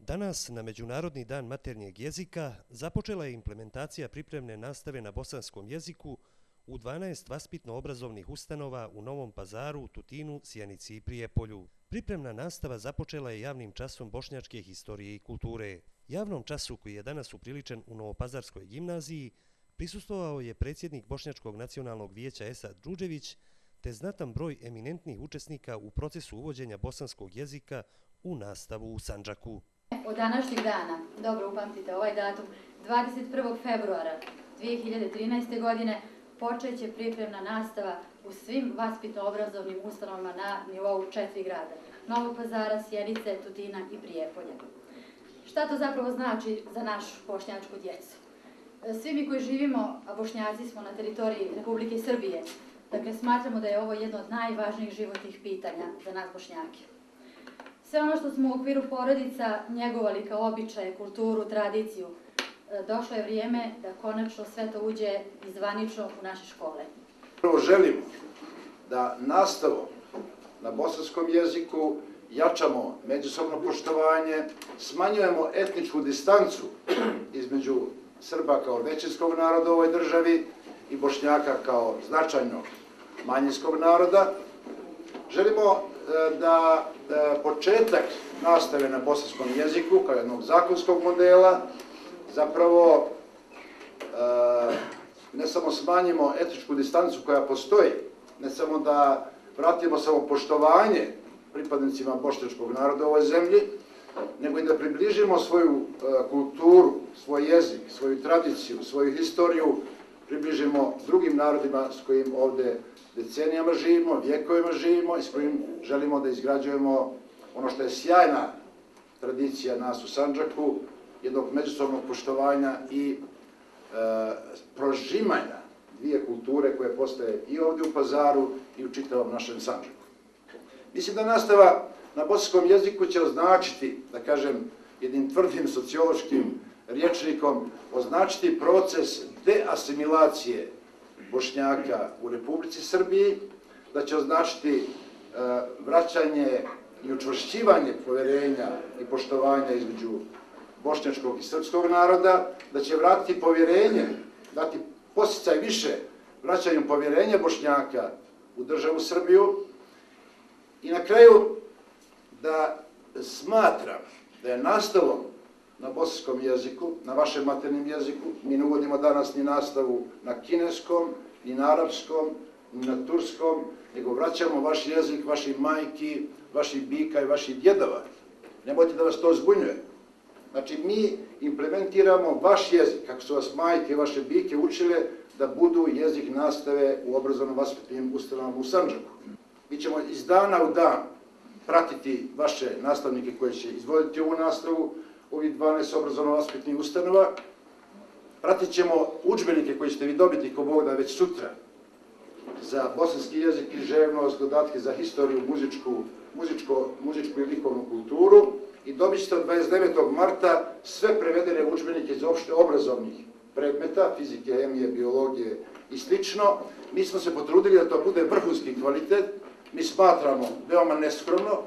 Danas, na Međunarodni dan maternjeg jezika, započela je implementacija pripremne nastave na bosanskom jeziku u 12 vaspitno-obrazovnih ustanova u Novom Pazaru, Tutinu, Sjenici i Prijepolju. Pripremna nastava započela je javnim časom bošnjačke historije i kulture. Javnom času, koji je danas upriličen u Novopazarskoj gimnaziji, prisustvovao je predsjednik Bošnjačkog nacionalnog vijeća Esad Đurđević te znatan broj eminentnih učesnika u procesu uvođenja bosanskog jezika u nastavu u Sandžaku. Od današnjeg dana, dobro upamtite ovaj datum, 21. februara 2013. godine počet će pripremna nastava u svim vaspitno-obrazovnim ustanovama na nivou 4 grada: Novog Pazara, Sjenice, Tutina i Prijepolja. Šta to zapravo znači za našu bošnjačku djecu? Svi mi koji živimo, a Bošnjaci smo na teritoriji Republike Srbije, dakle smatramo da je ovo jedno od najvažnijih životnih pitanja za nas Bošnjake. Sve ono što smo u okviru porodica njegovali kao običaje, kulturu, tradiciju, došlo je vrijeme da konačno sve to uđe i zvanično u naše škole. Prvo želimo da nastavom na bosanskom jeziku jačamo međusobno poštovanje, smanjujemo etničku distancu između Srba kao većinskog naroda u ovoj državi i Bošnjaka kao značajnog manjinskog naroda. Želimo da početak nastave na bosanskom jeziku kao jednog zakonskog modela zapravo ne samo smanjimo etničku distancu koja postoji, ne samo da vratimo samopoštovanje pripadnicima bošnjačkog naroda u ovoj zemlji, nego i da približimo svoju kulturu, svoj jezik, svoju tradiciju, svoju historiju, približimo drugim narodima s kojim ovdje decenijama živimo, vjekovima živimo i s kojim želimo da izgrađujemo ono što je sjajna tradicija nas u Sandžaku, jednog međusobnog poštovanja i prožimanja dvije kulture koje postoje i ovdje u Pazaru i u čitavom našem Sandžaku. Mislim da nastava na bosanskom jeziku će označiti, da kažem jednim tvrdim sociološkim rječnikom, označiti proces deasimilacije Bošnjaka u Republici Srbiji, da će označiti vraćanje i učvršćivanje poverenja i poštovanja između bošnjačkog i srpskog naroda, da će vratiti povjerenje, dati podsticaj više vraćanju povjerenja Bošnjaka u državu Srbiju. I na kraju da smatram da je nastavom na bosanskom jeziku, na vašem maternjem jeziku, mi ne uvodimo danas ni nastavu na kineskom, ni na arapskom, ni na turskom, nego vraćamo vaš jezik, vaših majki, vaših bika i vaših djedova. Nemojte da vas to zbunjuje. Znači, mi implementiramo vaš jezik, kako su vas majke i vaše bike učile, da budu jezik nastave u obrazovno-vaspitnim ustanovama u Sandžaku. Mi ćemo iz dana u dan pratiti vaše nastavnike koji će izvoditi ovu nastavu, ovih 12 obrazovno-vaspitnih ustanova. Pratit ćemo udžbenike koji ćete vi dobiti, ko Bog da, već sutra, za bosanski jezik, književnost, dodatke za historiju, muzičku i likovnu kulturu i dobit ćete od 29. marta sve prevedene udžbenike iz opšte obrazovnih predmeta, fizike, hemije, biologije i slično. Mi smo se potrudili da to bude vrhunski kvalitet. Mi smatramo veoma neskromno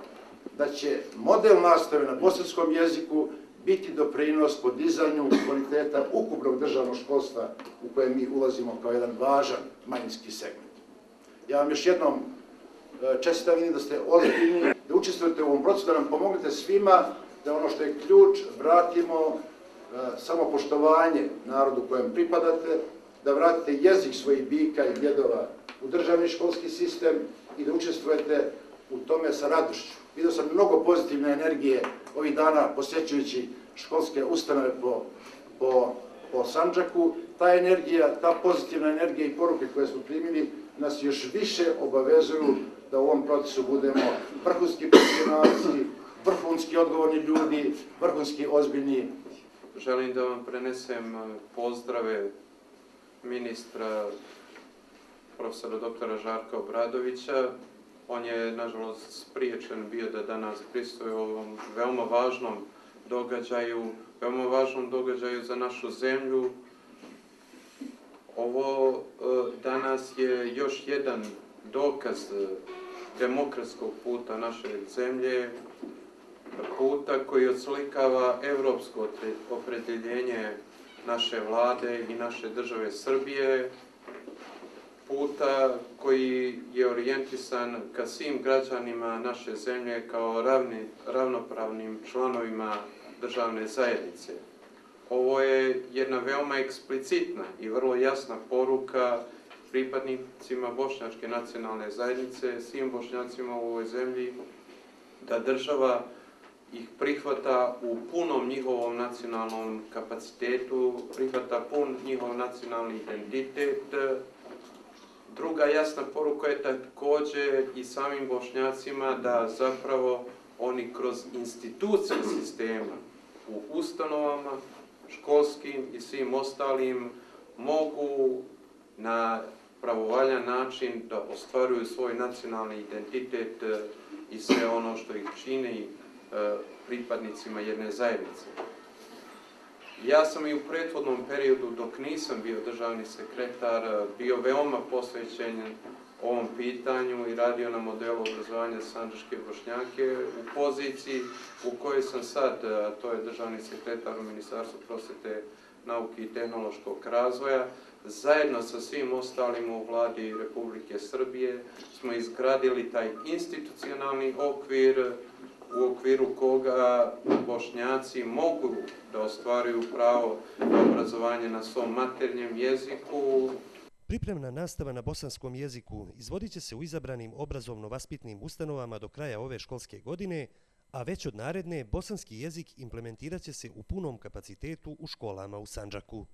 da će model nastave na bosanskom jeziku biti doprinos podizanju kvaliteta ukupnog državnog školstva u koje mi ulazimo kao jedan važan manjinski segment. Ja vam još jednom čestitam, vidim da ste ozbiljni, da učestvujete u ovom procesu, da nam pomognete svima, da ono što je ključ vratimo samopoštovanje narodu kojem pripadate, da vratite jezik svojih bika i djedova u državni školski sistem i da učestvujete u tome sa radošću. Vidio sam mnogo pozitivne energije ovih dana posjećujući školske ustanove po Sandžaku. Ta energija, ta pozitivna energija i poruke koje smo primili nas još više obavezuju da u ovom procesu budemo vrhunski profesionalci, vrhunski odgovorni ljudi, vrhunski ozbiljni. Želim da vam prenesem pozdrave ministra profesora doktora Žarka Obradovića. On je, nažalost, spriječen bio da danas prisustvuje ovom veoma važnom događaju za našu zemlju. Ovo danas je još jedan dokaz demokratskog puta naše zemlje puta koji odslikava evropsko opredjeljenje naše vlade i naše države Srbije, puta koji je orijentisan ka svim građanima naše zemlje kao ravnopravnim članovima državne zajednice. Ovo je jedna veoma eksplicitna i vrlo jasna poruka pripadnicima bošnjačke nacionalne zajednice, svim Bošnjacima u ovoj zemlji, da država ih prihvata u punom njihovom nacionalnom kapacitetu, prihvata pun njihov nacionalni identitet. Druga jasna poruka je također i samim Bošnjacima da zapravo oni kroz institucije sistema u ustanovama, školskim i svim ostalim mogu na pravovaljan način da ostvaruju svoj nacionalni identitet i sve ono što ih čini pripadnicima jedne zajednice. Ja sam i u prethodnom periodu, dok nisam bio državni sekretar, bio veoma posvećen ovom pitanju i radio na modelu obrazovanja sandžačke Bošnjake u poziciji u kojoj sam sad, to je državni sekretar u Ministarstvu prosvete, nauke i tehnološkog razvoja. Zajedno sa svim ostalim u vladi Republike Srbije smo izgradili taj institucionalni okvir u okviru koga Bošnjaci mogu da ostvaruju pravo na obrazovanje na svom maternjem jeziku. Pripremna nastava na bosanskom jeziku izvodit će se u izabranim obrazovno-vaspitnim ustanovama do kraja ove školske godine, a već od naredne bosanski jezik implementirat će se u punom kapacitetu u školama u Sandžaku.